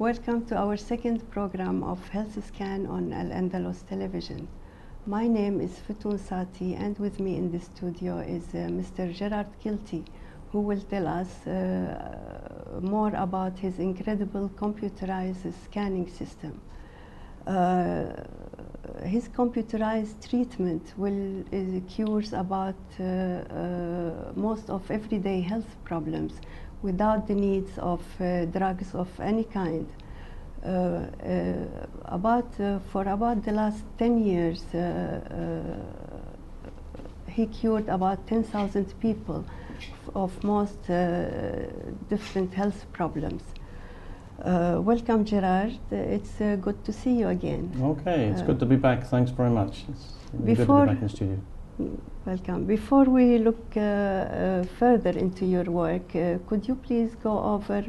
Welcome to our second program of Health Scan on Andalus television. My name is Futoun Sati, and with me in the studio is Mr. Gerard Kielty, who will tell us more about his incredible computerized scanning system. His computerized treatment will cures about most of everyday health problems without the needs of drugs of any kind. For about the last 10 years, he cured about 10,000 people of most different health problems. Welcome, Gerard. It's good to see you again. Okay, it's good to be back. Thanks very much. It's good to be back in the studio. Welcome. Before we look further into your work, could you please go over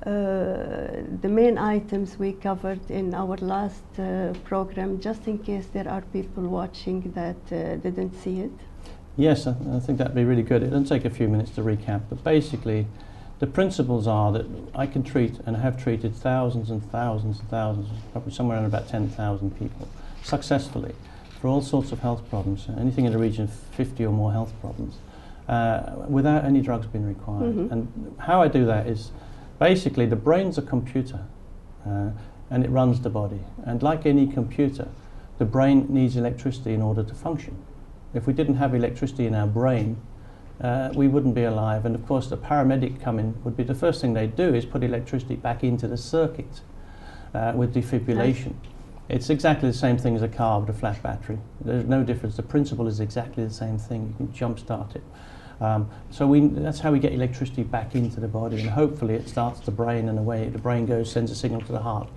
the main items we covered in our last program, just in case there are people watching that didn't see it? Yes, I think that'd be really good. It'll take a few minutes to recap, but basically the principles are that I can treat and have treated thousands and thousands and thousands, probably somewhere around about 10,000 people successfully for all sorts of health problems, anything in the region of 50 or more health problems, without any drugs being required. Mm-hmm. And how I do that is basically the brain's a computer and it runs the body. And like any computer, the brain needs electricity in order to function. If we didn't have electricity in our brain, we wouldn't be alive. And of course the paramedic would be the first thing they'd do is put electricity back into the circuit with defibrillation. It's exactly the same thing as a car with a flat battery. There's no difference. The principle is exactly the same thing. You can jump start it. That's how we get electricity back into the body, and hopefully it starts the brain, and away the brain goes, sends a signal to the heart.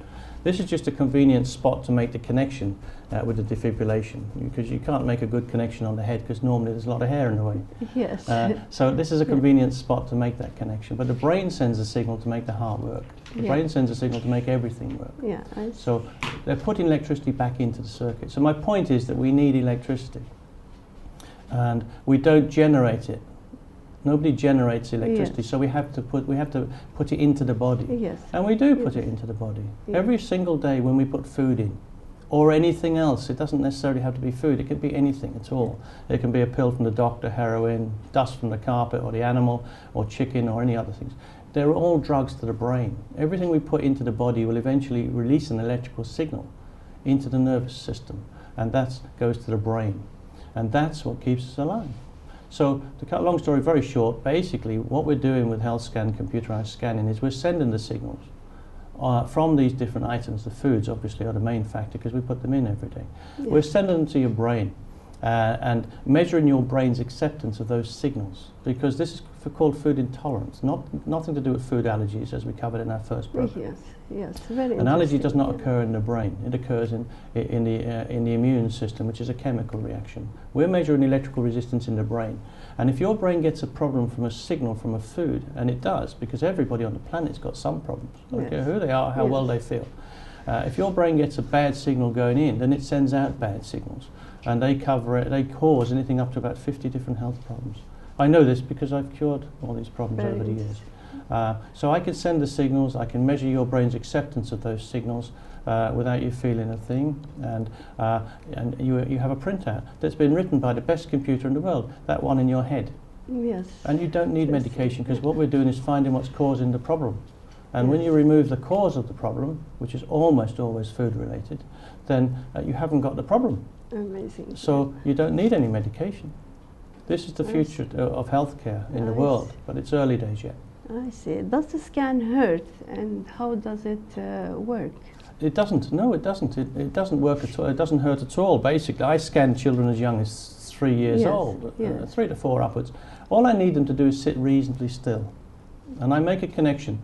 This is just a convenient spot to make the connection with the defibrillation, because you can't make a good connection on the head because normally there's a lot of hair in the way. Yes. So this is a convenient spot to make that connection. But the brain sends a signal to make the heart work. The brain sends a signal to make everything work. Yeah. So they're putting electricity back into the circuit. So my point is that we need electricity, and we don't generate it. Nobody generates electricity, so we have to put it into the body. Yes. And we do put it into the body. Yes. Every single day when we put food in, or anything else, it doesn't necessarily have to be food, it can be anything at all. It can be a pill from the doctor, heroin, dust from the carpet or the animal, or chicken, or any other things. They're all drugs to the brain. Everything we put into the body will eventually release an electrical signal into the nervous system, and that goes to the brain. And that's what keeps us alive. So, to cut a long story very short, basically what we're doing with health scan, computerized scanning, is we're sending the signals from these different items. The foods obviously are the main factor because we put them in every day. Yeah. We're sending them to your brain and measuring your brain's acceptance of those signals, because this is called food intolerance, nothing to do with food allergies, as we covered in our first program. Yes, very An allergy does not occur in the brain. It occurs in the immune system, which is a chemical reaction. We're measuring electrical resistance in the brain. And if your brain gets a problem from a signal from a food, and it does, because everybody on the planet's got some problems, I don't care who they are, how well they feel. If your brain gets a bad signal going in, then it sends out bad signals. And they cause anything up to about 50 different health problems. I know this because I've cured all these problems over the years. So I can send the signals, I can measure your brain's acceptance of those signals without you feeling a thing, and you have a printout that's been written by the best computer in the world, that one in your head. Yes. And you don't need medication, because what we're doing is finding what's causing the problem. And when you remove the cause of the problem, which is almost always food related, then you haven't got the problem. Amazing. So you don't need any medication. This is the future of healthcare in the world, but it's early days yet. I see. Does the scan hurt, and how does it work? It doesn't. No, it doesn't. It doesn't work at all. It doesn't hurt at all. Basically, I scan children as young as 3 years old, 3 to 4 upwards. All I need them to do is sit reasonably still, and I make a connection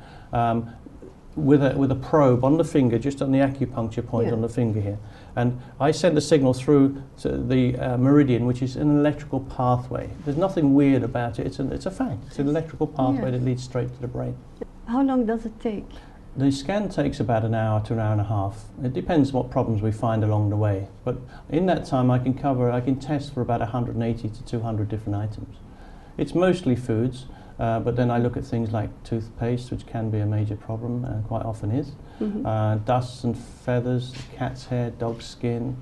with a probe on the finger, just on the acupuncture point on the finger here, and I send a signal through to the meridian, which is an electrical pathway. There's nothing weird about it. It's a fact. It's an electrical pathway that leads straight to the brain. How long does it take? The scan takes about an hour to an hour and a half. It depends what problems we find along the way. But in that time I can test for about 180 to 200 different items. It's mostly foods. But then I look at things like toothpaste, which can be a major problem and quite often is. Dust and feathers, cat's hair, dog's skin.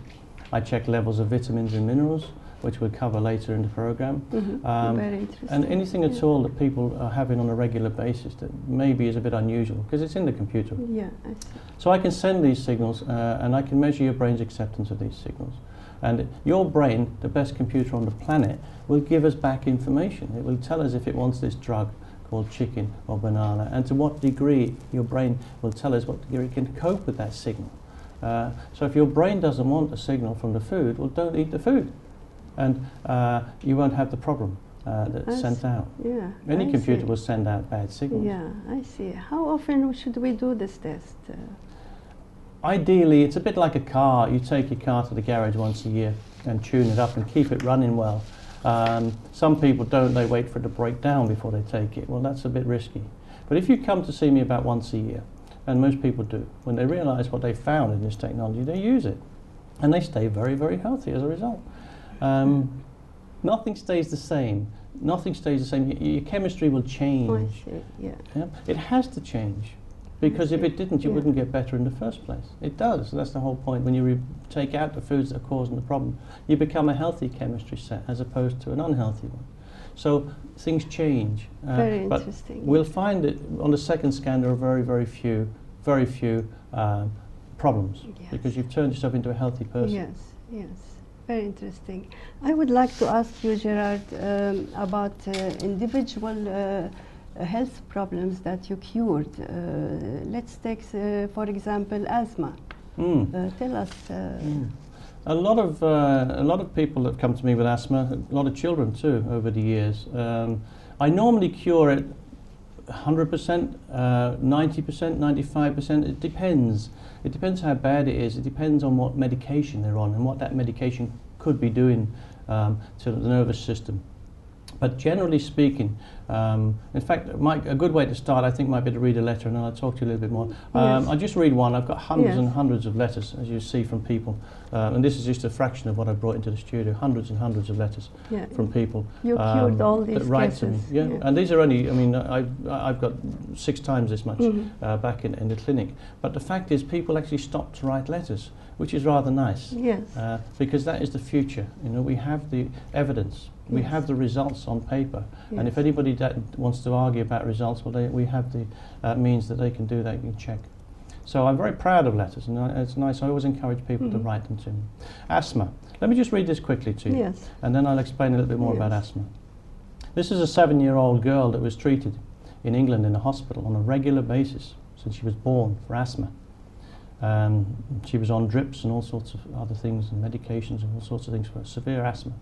I check levels of vitamins and minerals, which we'll cover later in the program. Very interesting. And anything at all that people are having on a regular basis that maybe is a bit unusual, because it's in the computer. Yeah, I see. So I can send these signals and I can measure your brain's acceptance of these signals. And your brain, the best computer on the planet, will give us back information. It will tell us if it wants this drug called chicken or banana, and to what degree your brain will tell us what degree it can cope with that signal. So if your brain doesn't want a signal from the food, well, don't eat the food. And you won't have the problem that's sent out. Yeah, Any computer will send out bad signals. Yeah, I see. How often should we do this test? Ideally, it's a bit like a car. You take your car to the garage once a year and tune it up and keep it running well. Some people don't, they wait for it to break down before they take it. Well, that's a bit risky. But if you come to see me about once a year, and most people do, when they realize what they found in this technology, they use it. And they stay very, very healthy as a result. Nothing stays the same. Nothing stays the same. Your chemistry will change. Oh, I see. Yeah. It has to change. Because if it didn't, you wouldn't get better in the first place. It does. That's the whole point. When you take out the foods that are causing the problem, you become a healthy chemistry set as opposed to an unhealthy one. So things change. Very but interesting. We'll find that on the second scan there are very, very few problems. Yes. Because you've turned yourself into a healthy person. Yes, yes. Very interesting. I would like to ask you, Gerard, about individual health problems that you cured. Let's take, for example, asthma. Tell us. A lot of people that come to me with asthma, a lot of children too, over the years. I normally cure it 100%, 90%, 95%. It depends. It depends how bad it is. It depends on what medication they're on and what that medication could be doing to the nervous system. But generally speaking, in fact, a good way to start, I think, might be to read a letter, and then I'll talk to you a little bit more. Yes. I'll just read one. I've got hundreds and hundreds of letters, as you see, from people. And this is just a fraction of what I brought into the studio, hundreds and hundreds of letters from people. You cured all these that write cases. to me. Yeah. And these are only, I mean, I've got 6 times this much back in the clinic. But the fact is, people actually stop to write letters, which is rather nice. Yes. Because that is the future. You know, we have the evidence. We have the results on paper, and if anybody that wants to argue about results, well, we have the means that they can do that, you can check. So I'm very proud of letters, and it's nice. I always encourage people to write them to me. Asthma. Let me just read this quickly to you, and then I'll explain a little bit more about asthma. This is a 7-year-old girl that was treated in England in a hospital on a regular basis since she was born for asthma. She was on drips and all sorts of other things, and medications and all sorts of things for severe asthma.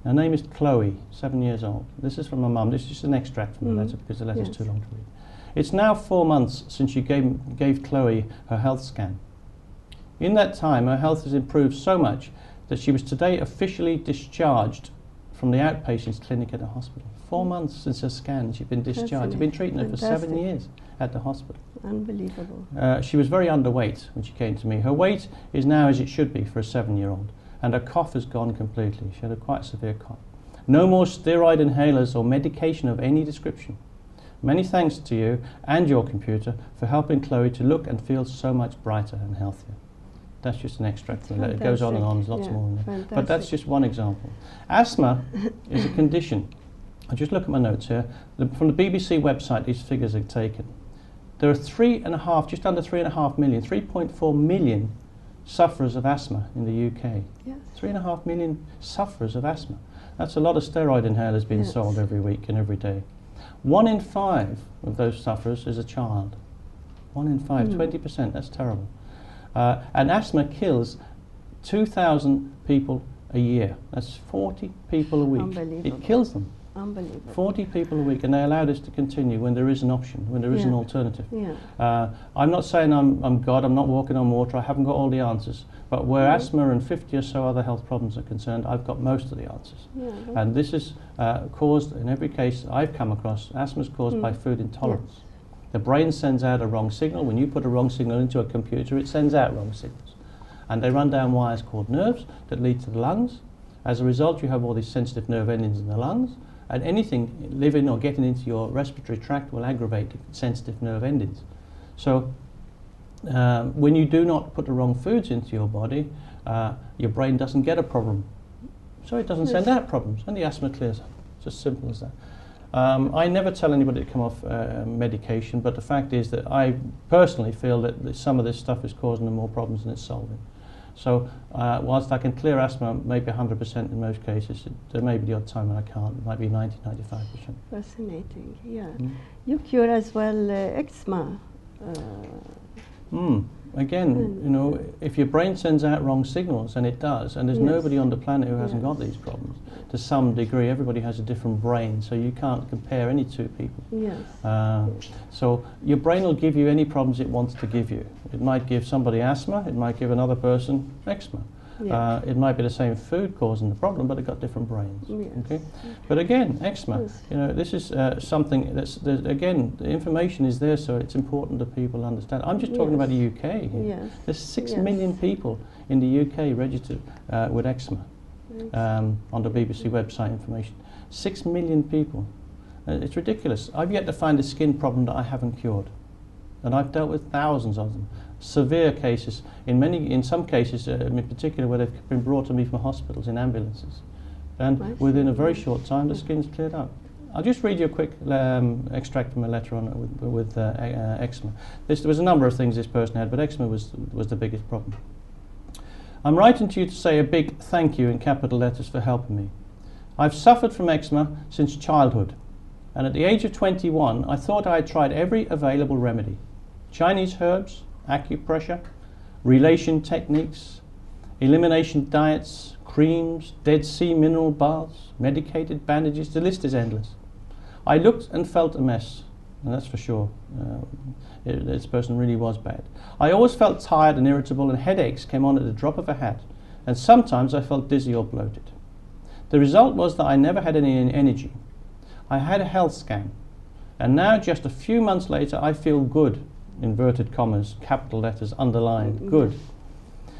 Her name is Chloe, 7 years old. This is from my mum. This is just an extract from the letter because the letter is too long to read. It's now 4 months since you gave Chloe her health scan. In that time, her health has improved so much that she was today officially discharged from the outpatients clinic at the hospital. 4 months since her scan, she's been discharged. You've been treating her for 7 years at the hospital. Unbelievable. She was very underweight when she came to me. Her weight is now as it should be for a 7-year-old. And her cough has gone completely. She had a quite severe cough. No more steroid inhalers or medication of any description. Many thanks to you and your computer for helping Chloe to look and feel so much brighter and healthier. That's just an extract from the letter. It goes on and on, there's lots more in there. But that's just one example. Asthma is a condition. I just look at my notes here. From the BBC website, these figures are taken. There are just under 3.5 million, 3.4 million sufferers of asthma in the UK. Yes. 3.5 million sufferers of asthma. That's a lot of steroid inhalers being sold every week and every day. 1 in 5 of those sufferers is a child. 1 in 5, 20%, that's terrible. And asthma kills 2,000 people a year. That's 40 people a week. Unbelievable. It kills them. Unbelievable. 40 people a week, and they allow this to continue when there is an option, when there is an alternative. I'm not saying I'm God, I'm not walking on water, I haven't got all the answers, but where asthma and 50 or so other health problems are concerned, I've got most of the answers. And this is caused, in every case I've come across, asthma is caused by food intolerance. The brain sends out a wrong signal. When you put a wrong signal into a computer, it sends out wrong signals. And they run down wires called nerves that lead to the lungs. As a result, you have all these sensitive nerve endings in the lungs. and anything living or getting into your respiratory tract will aggravate the sensitive nerve endings. So when you do not put the wrong foods into your body, your brain doesn't get a problem. So it doesn't send out problems, and the asthma clears up. It's as simple as that. I never tell anybody to come off medication, but the fact is that I personally feel that some of this stuff is causing them more problems than it's solving. So whilst I can clear asthma maybe 100% in most cases, there may be the odd time when I can't. It might be 90, 95%. Fascinating, yeah. You cure as well eczema. Again, you know, if your brain sends out wrong signals, and it does, and there's nobody on the planet who hasn't got these problems, to some degree, everybody has a different brain, so you can't compare any two people. So your brain will give you any problems it wants to give you. It might give somebody asthma, it might give another person eczema. It might be the same food causing the problem, but they've got different brains. Okay? But again, eczema, you know, this is something that's, again, the information is there, so it's important that people understand. I'm just talking about the UK here. There's 6 million people in the UK registered with eczema on the BBC website information. 6 million people. It's ridiculous. I've yet to find a skin problem that I haven't cured. And I've dealt with thousands of them. Severe cases, in some cases, in particular, where they've been brought to me from hospitals in ambulances, and within a very short time, the skin's cleared up. I'll just read you a quick extract from a letter on it with eczema. There was a number of things this person had, but eczema was the biggest problem. I'm writing to you to say a big thank you in capital letters for helping me. I've suffered from eczema since childhood, and at the age of 21, I thought I had tried every available remedy: Chinese herbs, acupressure, relation techniques, elimination diets, creams, Dead Sea mineral baths, medicated bandages. The list is endless. I looked and felt a mess, and that's for sure. This person really was bad. I always felt tired and irritable, and headaches came on at the drop of a hat, and sometimes I felt dizzy or bloated. The result was that I never had any energy. I had a health scan, and now just a few months later I feel good. Inverted commas, capital letters, underlined, good.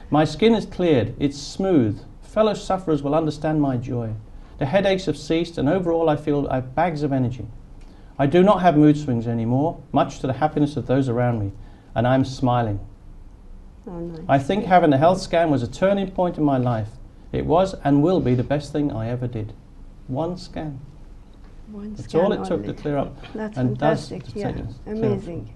My skin is cleared, it's smooth. Fellow sufferers will understand my joy. The headaches have ceased, and overall I feel I have bags of energy. I do not have mood swings anymore, much to the happiness of those around me, and I'm smiling. I think having a health scan was a turning point in my life. It was and will be the best thing I ever did. One scan. That's all it took to clear up. That's and fantastic, amazing.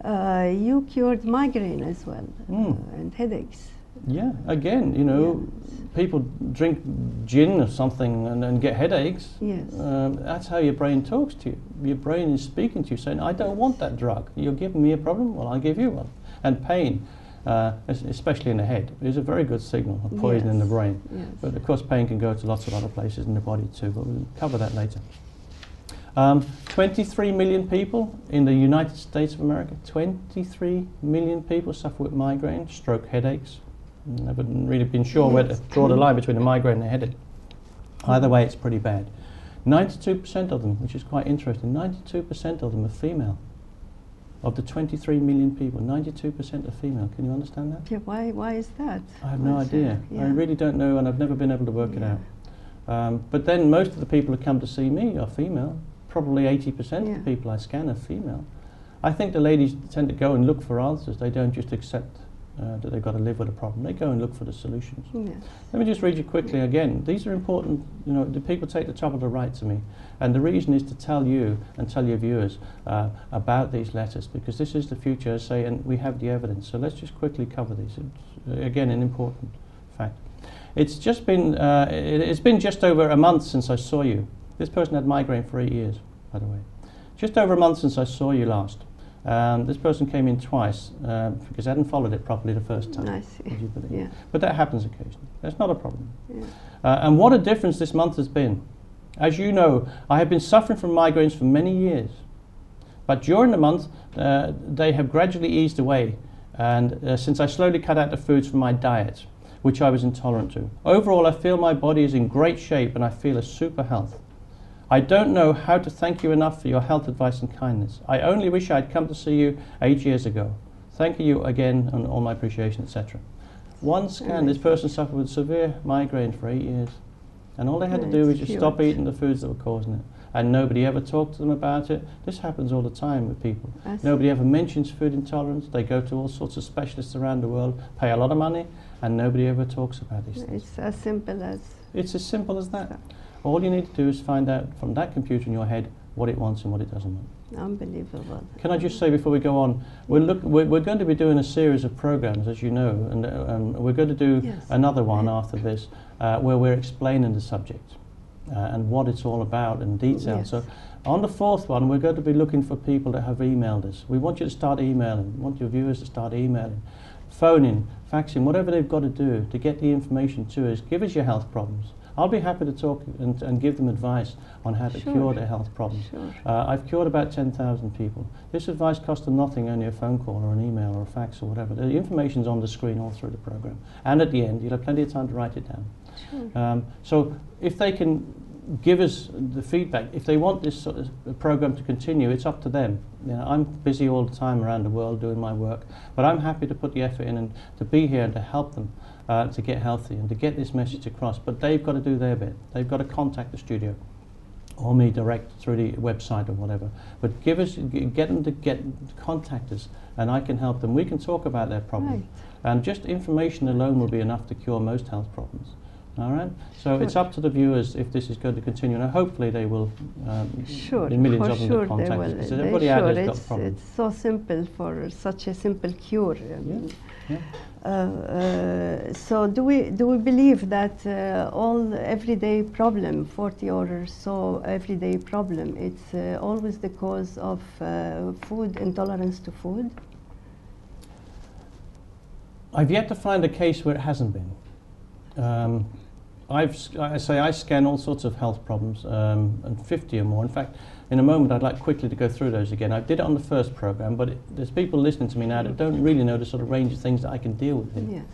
You cured migraine as well, and headaches. Yeah, again, you know, people drink gin or something and get headaches. That's how your brain talks to you. Your brain is speaking to you, saying, I don't want that drug. You're giving me a problem, well, I'll give you one. And pain, especially in the head, is a very good signal of poison in the brain. But of course pain can go to lots of other places in the body too, but we'll cover that later. 23 million people in the United States of America. 23 million people suffer with migraine, stroke, headaches. I haven't really been sure where to draw the line between a migraine and a headache. Either way, it's pretty bad. 92% of them, which is quite interesting, 92% of them are female. Of the 23 million people, 92% are female. Can you understand that? Yeah, why is that? I have no idea. I really don't know, and I've never been able to work it out. But then most of the people who come to see me are female. Probably 80% of the people I scan are female. I think the ladies tend to go and look for answers. They don't just accept that they've got to live with a problem. They go and look for the solutions. Let me just read you quickly again. These are important, you know, the people take the trouble to write to me. And the reason is to tell you and tell your viewers about these letters, because this is the future, I say, and we have the evidence. So let's just quickly cover these. It's, again, an important fact. It's just been, it's been just over a month since I saw you. This person had migraine for 8 years, by the way. Just over a month since I saw you last. This person came in twice because I hadn't followed it properly the first time. I see. Would you believe? But that happens occasionally. That's not a problem. And what a difference this month has been. As you know, I have been suffering from migraines for many years. But during the month, they have gradually eased away. And since I slowly cut out the foods from my diet, which I was intolerant to. Overall, I feel my body is in great shape and I feel a super health. I don't know how to thank you enough for your health advice and kindness. I only wish I'd come to see you 8 years ago. Thank you again and all my appreciation, etc. One scan, this person suffered with severe migraine for 8 years. And all they had to do was just stop eating the foods that were causing it. And nobody ever talked to them about it. This happens all the time with people. Nobody ever mentions food intolerance. They go to all sorts of specialists around the world, pay a lot of money, and nobody ever talks about these things. It's as simple as... It's as simple as that. All you need to do is find out from that computer in your head what it wants and what it doesn't want. Unbelievable. Can I just say before we go on, we're going to be doing a series of programs, as you know, and we're going to do another one after this, where we're explaining the subject and what it's all about in detail. So on the fourth one, we're going to be looking for people that have emailed us. We want you to start emailing. We want your viewers to start emailing, phoning, faxing, whatever they've got to do to get the information to us. Give us your health problems. I'll be happy to talk and give them advice on how to cure their health problems. I've cured about 10,000 people. This advice costs them nothing, only a phone call or an email or a fax or whatever. The information's on the screen all through the program. And at the end, you'll have plenty of time to write it down. So if they can give us the feedback, if they want this sort of program to continue, it's up to them. You know, I'm busy all the time around the world doing my work, but I'm happy to put the effort in and to be here and to help them to get healthy and to get this message across. But they've got to do their bit. They've got to contact the studio or me direct through the website or whatever. But get them to contact us, and I can help them. We can talk about their problem. And just information alone will be enough to cure most health problems. All right? So it's up to the viewers if this is going to continue, and hopefully they will, the millions of them that contact us, because everybody out there has got problems. It's so simple for such a simple cure. So do we believe that all everyday problem, 40 or so everyday problem, it's always the cause of food intolerance to food? I've yet to find a case where it hasn't been. I scan all sorts of health problems, and 50 or more. In fact, in a moment I'd like quickly to go through those again. I did it on the first program, but there's people listening to me now that don't really know the sort of range of things that I can deal with here.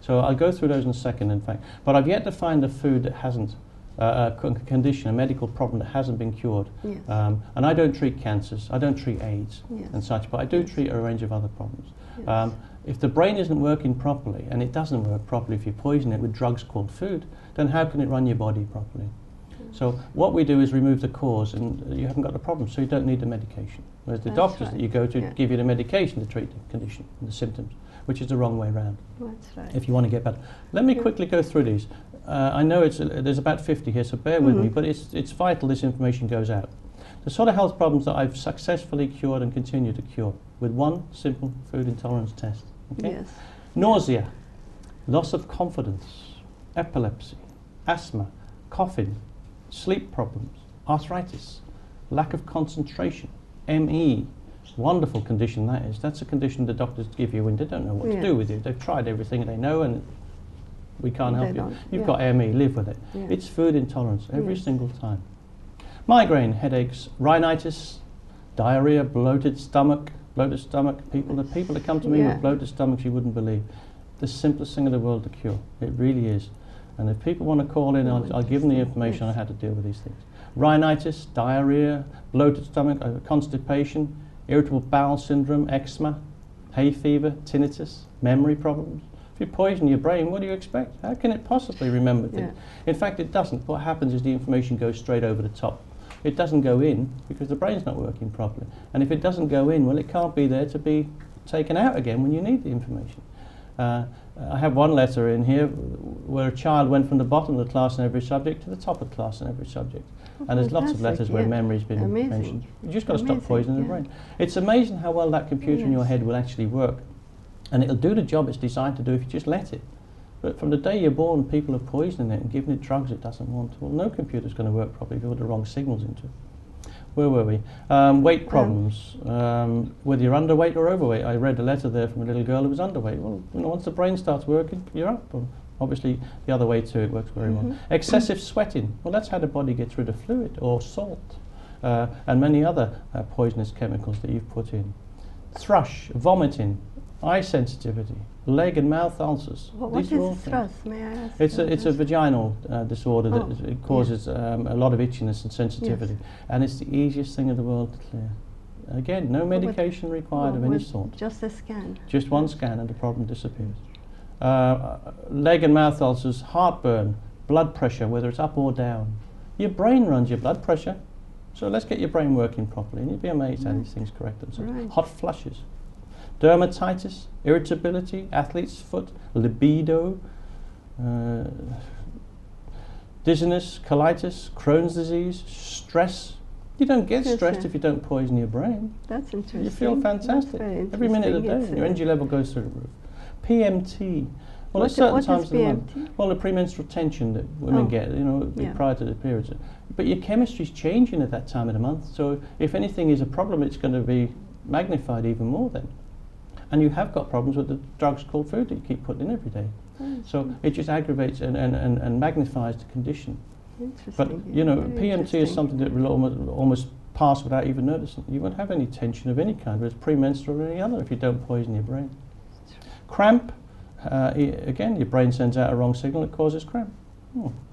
So I'll go through those in a second, in fact. But I've yet to find a food that hasn't, a condition, a medical problem that hasn't been cured. And I don't treat cancers, I don't treat AIDS and such, but I do treat a range of other problems. If the brain isn't working properly, and it doesn't work properly if you poison it with drugs called food, then how can it run your body properly? So what we do is remove the cause, and you haven't got the problem, so you don't need the medication. Whereas the doctors that you go to give you the medication to treat the condition and the symptoms, which is the wrong way around. If you want to get better. Let me quickly go through these. I know there's about 50 here, so bear with me, but it's vital this information goes out. The sort of health problems that I've successfully cured and continue to cure with one simple food intolerance test. Okay? Nausea, loss of confidence, epilepsy, asthma, coughing, sleep problems, arthritis, lack of concentration, ME. Wonderful condition that is. That's a condition the doctors give you when they don't know what to do with you. They've tried everything they know and we can't help you. You've got ME, live with it. It's food intolerance every single time. Migraine, headaches, rhinitis, diarrhea, bloated stomach, people that come to me with bloated stomachs you wouldn't believe. The simplest thing in the world to cure. It really is. And if people want to call in, I'll give them the information on how to deal with these things. Rhinitis, diarrhea, bloated stomach, constipation, irritable bowel syndrome, eczema, hay fever, tinnitus, memory problems. If you poison your brain, what do you expect? How can it possibly remember things? In fact, it doesn't. What happens is the information goes straight over the top. It doesn't go in because the brain's not working properly. And if it doesn't go in, well, it can't be there to be taken out again when you need the information. I have one letter in here where a child went from the bottom of the class in every subject to the top of the class in every subject. And there's lots of letters where memory's been mentioned. You just got to stop poisoning the brain. It's amazing how well that computer in your head will actually work. And it'll do the job it's designed to do if you just let it. But from the day you're born, people are poisoning it and giving it drugs it doesn't want. Well, no computer's going to work properly if you put the wrong signals into it. Where were we? Weight problems, whether you're underweight or overweight. I read a letter there from a little girl who was underweight. Well, you know, once the brain starts working, you're up. Well, obviously, the other way too, it works very well. Excessive sweating. Well, that's how the body gets rid of fluid or salt and many other poisonous chemicals that you've put in. Thrush, vomiting, eye sensitivity, leg and mouth ulcers. What is thrush, may I ask? It's a vaginal disorder that it causes a lot of itchiness and sensitivity. And it's the easiest thing in the world to clear. Again, no medication required of any sort. Just a scan? Just one scan and the problem disappears. Leg and mouth ulcers, heartburn, blood pressure, whether it's up or down. Your brain runs your blood pressure. So let's get your brain working properly, and you'd be amazed how these things correct themselves. Right. Hot flushes, dermatitis, irritability, athlete's foot, libido, dizziness, colitis, Crohn's disease, stress. You don't get stressed if you don't poison your brain. That's interesting. You feel fantastic. Every minute of the day, your energy level goes through the roof. PMT. Well, at certain times of the month. Well, the premenstrual tension that women get, you know, prior to the periods. But your chemistry's changing at that time of the month. So if anything is a problem, it's going to be magnified even more then. And you have got problems with the drugs called food that you keep putting in every day. So it just aggravates and magnifies the condition. But you know, PMT is something that will almost pass without even noticing. You won't have any tension of any kind, whether it's premenstrual or any other, if you don't poison your brain. Cramp, again, your brain sends out a wrong signal, it causes cramp.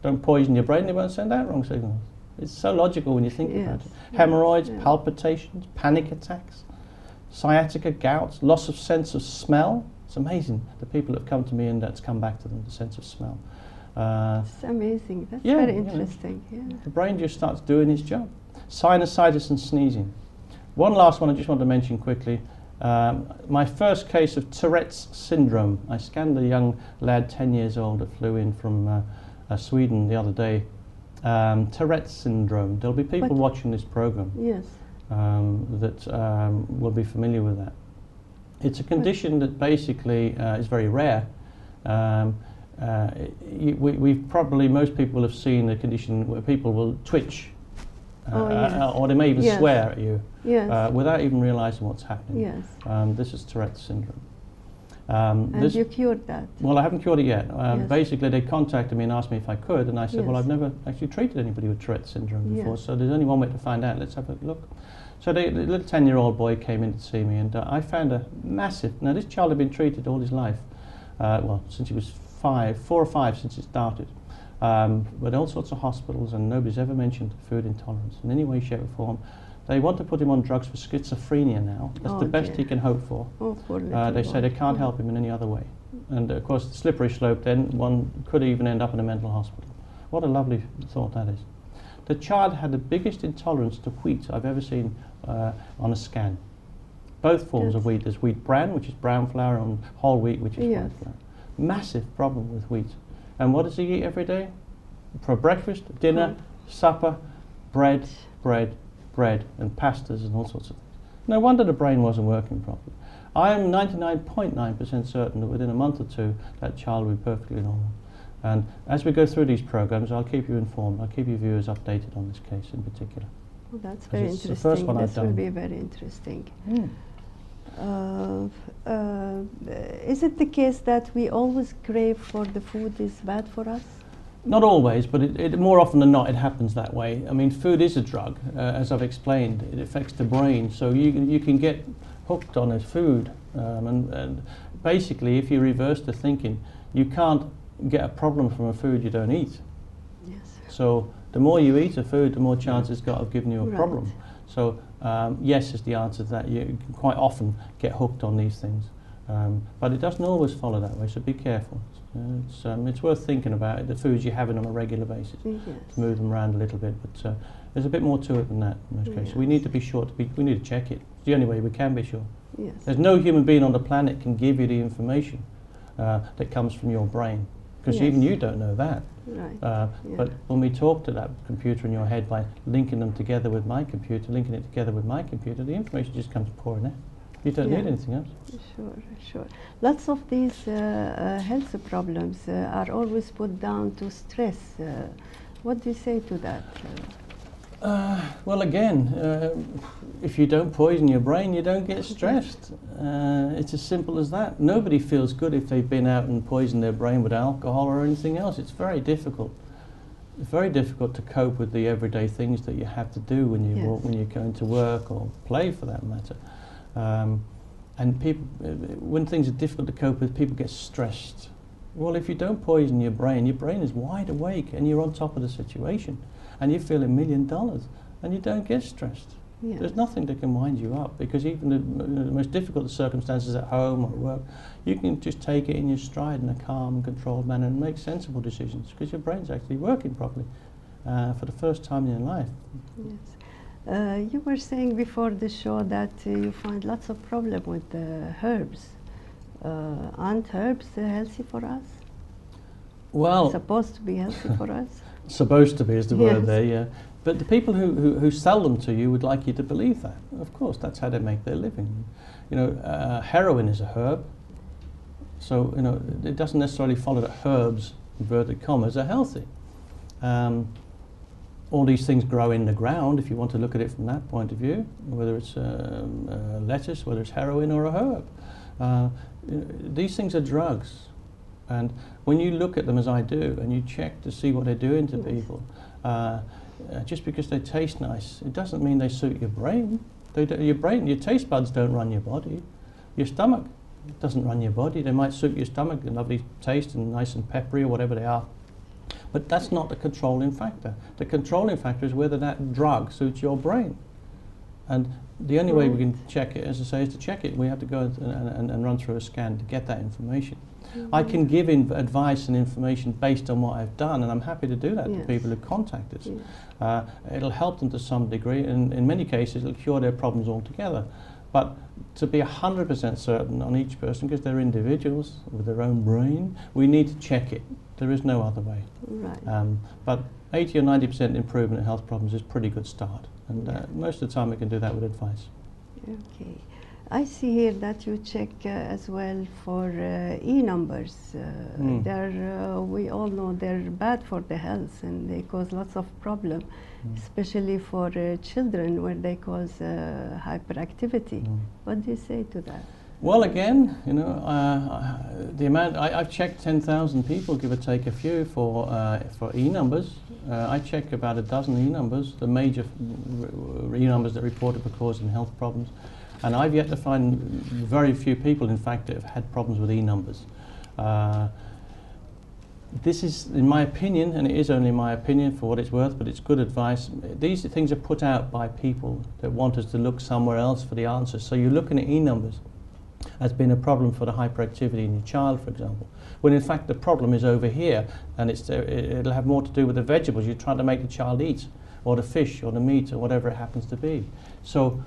Don't poison your brain, they won't send out wrong signals. It's so logical when you think about it. Hemorrhoids, palpitations, panic attacks, sciatica, gout, loss of sense of smell. It's amazing, the people that have come to me and that's come back to them, the sense of smell. It's amazing. That's very interesting. The brain just starts doing its job. Sinusitis and sneezing. One last one I just want to mention quickly. My first case of Tourette's syndrome. I scanned a young lad, 10 years old, that flew in from Sweden the other day. Tourette's syndrome. There'll be people watching this program that will be familiar with that. It's a condition that basically is very rare. We've probably, most people have seen a condition where people will twitch or they may even swear at you without even realizing what's happening. This is Tourette's syndrome. And you cured that? Well, I haven't cured it yet. Basically, they contacted me and asked me if I could, and I said, well, I've never actually treated anybody with Tourette's syndrome before, so there's only one way to find out. Let's have a look. So the little 10-year-old boy came in to see me, and I found a massive... Now, this child had been treated all his life, well, since he was 4 or 5 since it started, but all sorts of hospitals, and nobody's ever mentioned food intolerance in any way, shape or form. They want to put him on drugs for schizophrenia now. That's the best he can hope for. They say they can't help him in any other way. And of course, the slippery slope then, one could even end up in a mental hospital. What a lovely thought that is. The child had the biggest intolerance to wheat I've ever seen on a scan. Both forms of wheat. There's wheat bran, which is brown flour, and whole wheat, which is white flour. Massive problem with wheat. And what does he eat every day? For breakfast, dinner, supper, bread, and pastas and all sorts of things. No wonder the brain wasn't working properly. I am 99.9% certain that within a month or two that child will be perfectly normal. And as we go through these programs, I'll keep you informed. I'll keep you viewers updated on this case in particular. Well, that's very interesting. It's the first one I've done. This will be very interesting. Is it the case that we always crave for the food is bad for us? Not always, but it more often than not it happens that way. I mean, food is a drug, as I've explained. It affects the brain, so you can get hooked on a food. And basically, if you reverse the thinking, you can't get a problem from a food you don't eat. So the more you eat a food, the more chance it's got of giving you a problem. So yes is the answer to that. You can quite often get hooked on these things. But it doesn't always follow that way, so be careful. It's worth thinking about the foods you're having on a regular basis, to move them around a little bit. But there's a bit more to it than that in most cases. We need to be sure, we need to check it. It's the only way we can be sure. There's no human being on the planet can give you the information that comes from your brain, because even you don't know that. But when we talk to that computer in your head by linking them together with my computer, linking it together with my computer, the information just comes pouring out. You don't need anything else. Sure. Lots of these health problems are always put down to stress. What do you say to that? Well, again, if you don't poison your brain, you don't get stressed. It's as simple as that. Nobody feels good if they've been out and poisoned their brain with alcohol or anything else. It's very difficult. It's very difficult to cope with the everyday things that you have to do when you walk, when you're going to work or play, for that matter. And people, when things are difficult to cope with, people get stressed. Well, if you don't poison your brain is wide awake and you're on top of the situation and you feel $1 million and you don't get stressed. Yes. There's nothing that can wind you up, because even the most difficult circumstances at home or at work, you can just take it in your stride in a calm, controlled manner and make sensible decisions, because your brain's actually working properly for the first time in your life. Yes. You were saying before the show that you find lots of problem with the herbs. Aren't herbs healthy for us? Well, Supposed to be healthy for us? supposed to be is the word Yes. there, yeah. But the people who sell them to you would like you to believe that. Of course, that's how they make their living. You know, heroin is a herb, so you know it doesn't necessarily follow that herbs, inverted commas, are healthy. All these things grow in the ground, if you want to look at it from that point of view, whether it's lettuce, whether it's heroin or a herb. These things are drugs. And when you look at them, as I do, and you check to see what they're doing to people, just because they taste nice, it doesn't mean they suit your brain. Your taste buds don't run your body. Your stomach doesn't run your body. They might suit your stomach, a lovely taste and nice and peppery or whatever they are. But that's not the controlling factor. The controlling factor is whether that drug suits your brain. And the only way we can check it, as I say, is to check it. We have to go and run through a scan to get that information. I can give advice and information based on what I've done, and I'm happy to do that to people who contact us. Yes. It'll help them to some degree, and in many cases it'll cure their problems altogether. But to be 100% certain on each person, because they're individuals with their own brain, we need to check it. There is no other way. Right. But 80 or 90% improvement in health problems is a pretty good start, and most of the time we can do that with advice. Okay. I see here that you check as well for E numbers. We all know they're bad for the health, and they cause lots of problem, especially for children, where they cause hyperactivity. What do you say to that? Well, again, you know, the amount I've checked 10,000 people, give or take a few, for E numbers. I check about a dozen E numbers, the major E numbers that reported for causing health problems. And I've yet to find very few people, in fact, that have had problems with E numbers. This is, in my opinion, and it is only my opinion for what it's worth, but it's good advice. These things are put out by people that want us to look somewhere else for the answers. So you're looking at E numbers as being a problem for the hyperactivity in your child, for example, when in fact the problem is over here, and it'll have more to do with the vegetables you're trying to make the child eat, or the fish, or the meat, or whatever it happens to be. So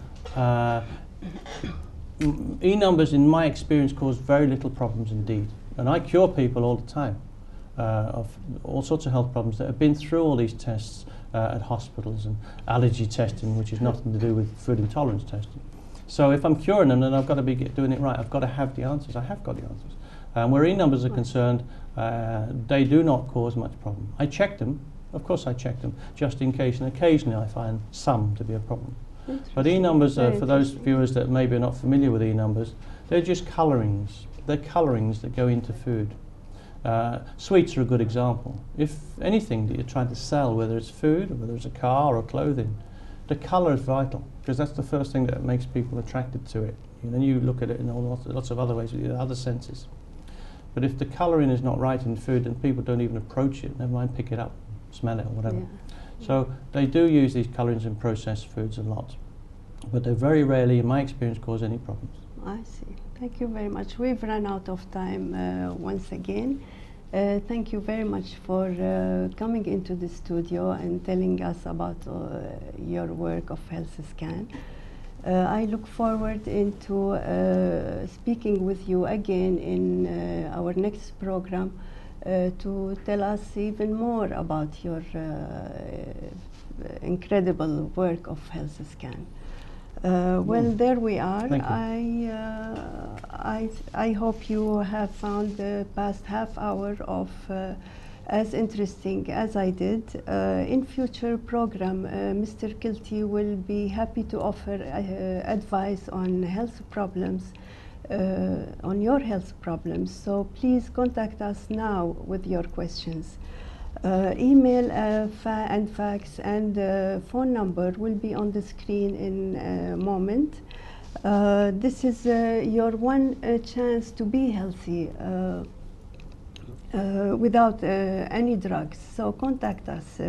E numbers, in my experience, cause very little problems indeed. And I cure people all the time of all sorts of health problems that have been through all these tests at hospitals, and allergy testing, which is nothing to do with food intolerance testing. So if I'm curing them, then I've got to be doing it right. I've got to have the answers. I have got the answers. Where E numbers are concerned, they do not cause much problem. I check them. Of course I check them, just in case, and occasionally I find some to be a problem. But E numbers, for those viewers that maybe are not familiar with E numbers, they're just colorings. They're colorings that go into food. Sweets are a good example. If anything that you're trying to sell, whether it's food, or whether it's a car or clothing, the color is vital, because that's the first thing that makes people attracted to it. And then you look at it in lots of other ways with your other senses. But if the coloring is not right in food, then people don't even approach it, never mind pick it up, smell it or whatever. So they do use these colorings in processed foods a lot, but they very rarely, in my experience, cause any problems. I see. Thank you very much. We've run out of time once again. Thank you very much for coming into the studio and telling us about your work of HealthScan. I look forward into speaking with you again in our next program to tell us even more about your incredible work of HealthScan. Well, there we are. I hope you have found the past half hour of as interesting as I did. In future program, Mr. Kielty will be happy to offer advice on health problems, on your health problems. So please contact us now with your questions. Email and fax and phone number will be on the screen in a moment. This is your one chance to be healthy without any drugs. So contact us.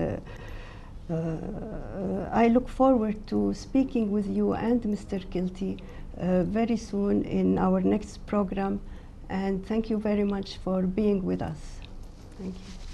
I look forward to speaking with you and Mr. Kielty very soon in our next program, and thank you very much for being with us. Thank you.